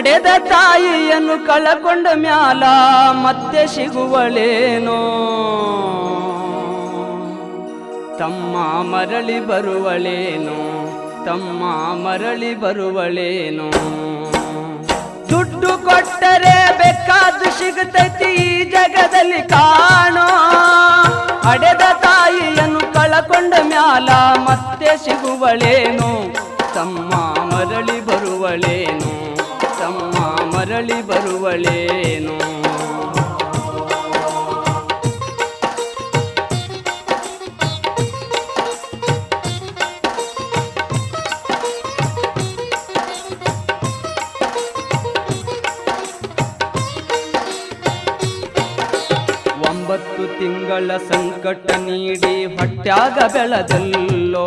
ಹಡೆದ ತಾಯಿಯನ್ನು ಕಳಕೊಂಡ ಮ್ಯಾಲ ಮತ್ತೆ ಸಿಗುವಳೇನೋ ತಮ್ಮ ಮರಳಿ ಬರುವಳೇನೋ ತಮ್ಮ ಮರಳಿ ಬರುವಳೇನೋ ದುಡ್ಡು ಕೊಟ್ಟರೆ ಬೇಕಾದ್ದು ಸಿಗುತ್ತೈತಿ ಈ ಜಗದಲ್ಲಿ ಕಾಣೋ ಹಡೆದ ತಾಯಿಯನ್ನು ಕಳಕೊಂಡ ಮ್ಯಾಲ ಮತ್ತೆ ಸಿಗುವಳೇನೋ ತಮ್ಮ ಮರಳಿ ಬರುವಳೇನೋ ತಮ್ಮ ಮರಳಿ ಬರುವಳೇನೋ ತಿಂಗಳ ಸಂಕಟ ನೀಡಿ ಹೊಟ್ಯಾಗ ಬೆಳೆದಲ್ಲೋ